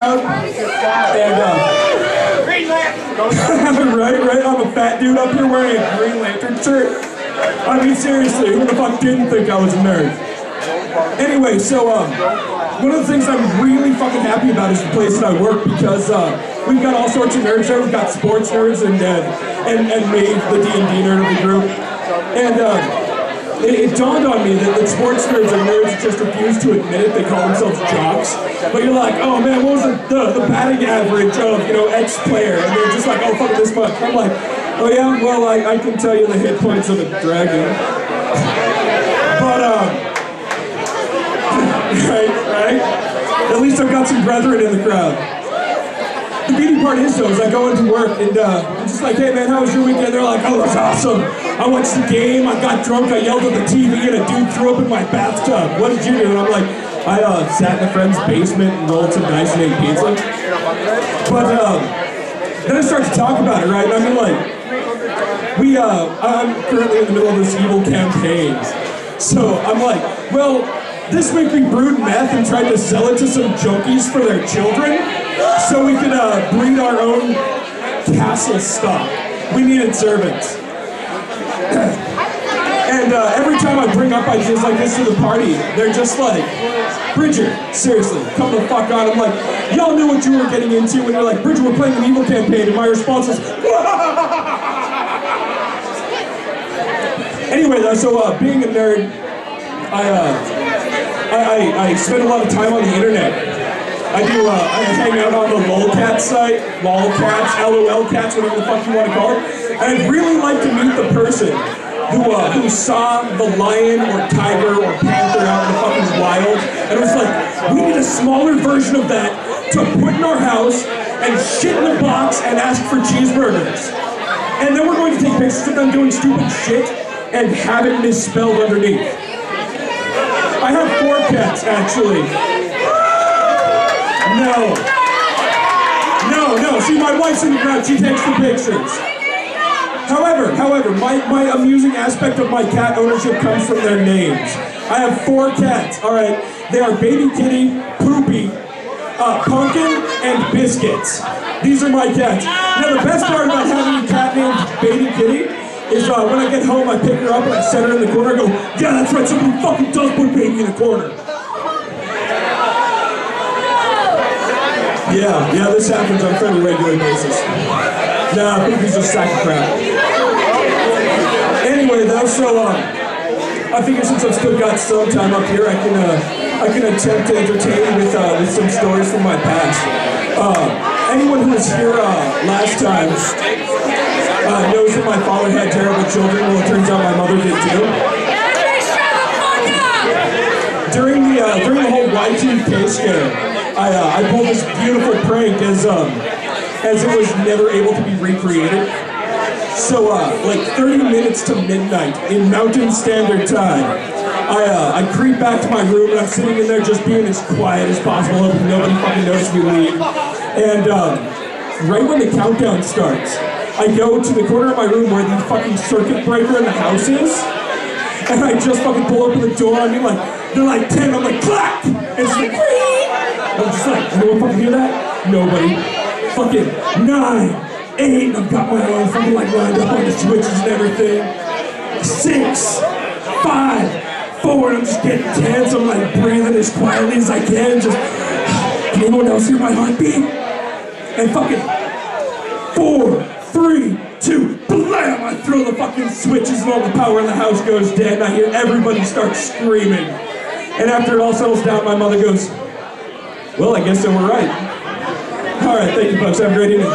And right, I'm a fat dude up here wearing a Green Lantern shirt. I mean, seriously, who the fuck didn't think I was a nerd? Anyway, so one of the things I'm really fucking happy about is the place that I work, because we've got all sorts of nerds there. We've got sports nerds and me, the D&D nerd of the group. And it dawned on me that sports nerds are nerds that just refuse to admit it. They call themselves jocks. But you're like, oh man, what was the batting average of, X player? And they're just like, oh, fuck this much. I'm like, oh yeah, well, I can tell you the hit points of a dragon. But, right? At least I've got some brethren in the crowd. The beauty part is, though, is I go into work and I'm just like, hey man, how was your weekend? They're like, oh, that's awesome. I watched the game, I got drunk, I yelled at the TV, and a dude threw up in my bathtub. What did you do? And I'm like, I sat in a friend's basement and rolled some dice and ate pizza. But then I start to talk about it, right? And I mean, like, I'm currently in the middle of this evil campaign. So I'm like, well, this week we brewed meth and tried to sell it to some junkies for their children, so we could breed our own castle stock. We needed servants. And every time I bring up ideas like this to the party, they're just like, Bridger, seriously, come the fuck on. I'm like, y'all knew what you were getting into when you're like, Bridger, we're playing an evil campaign, and my response is, Anyway, though, so being a nerd, I spend a lot of time on the internet. I hang out on the lolcats site, lolcats, LOLcats, whatever the fuck you want to call it. And I'd really like to meet the person who saw the lion or tiger or panther out in the fucking wild, and was like, we need a smaller version of that to put in our house and shit in the box and ask for cheeseburgers. And then we're going to take pictures of them doing stupid shit and have it misspelled underneath. I have 4 cats, actually. No, see, my wife's in the crowd, she takes the pictures. However, my amusing aspect of my cat ownership comes from their names. I have 4 cats, alright? They are Baby Kitty, Poopy, Pumpkin, and Biscuits. These are my cats. Now, the best part about having a cat named Baby Kitty is when I get home, I pick her up and I set her in the corner, I go, yeah, that's right, somebody fucking does put Baby in the corner. Yeah, this happens on a fairly regular basis. Nah, Poopy's a sack of crap. Anyway, though, so I figure since I've still got some time up here, I can attempt to entertain with some stories from my past. Anyone who was here last time knows that my father had terrible children. Well, it turns out my mother did too. During the whole Y2K scare, I pulled this beautiful prank as it was never able to be recreated. So, like 30 minutes to midnight in Mountain Standard Time, I creep back to my room and I'm sitting in there just being as quiet as possible, hoping nobody fucking noticed me leave. And right when the countdown starts, I go to the corner of my room where the fucking circuit breaker in the house is, and I just fucking pull open the door. I mean, like, they're like 10, I'm like, clack! And it's like, I'm just like, anyone fucking hear that? Nobody. Fucking 9, 8, and I've got my arm fucking like lined up on the switches and everything. 6, 5, 4, and I'm just getting tense. I'm like breathing as quietly as I can. Just, can anyone else hear my heartbeat? And fucking 4, 3, 2, blam! I throw the fucking switches and all the power in the house goes dead, and I hear everybody start screaming. And after it all settles down, my mother goes, well, I guess they were right. All right, thank you, folks. Have a great evening.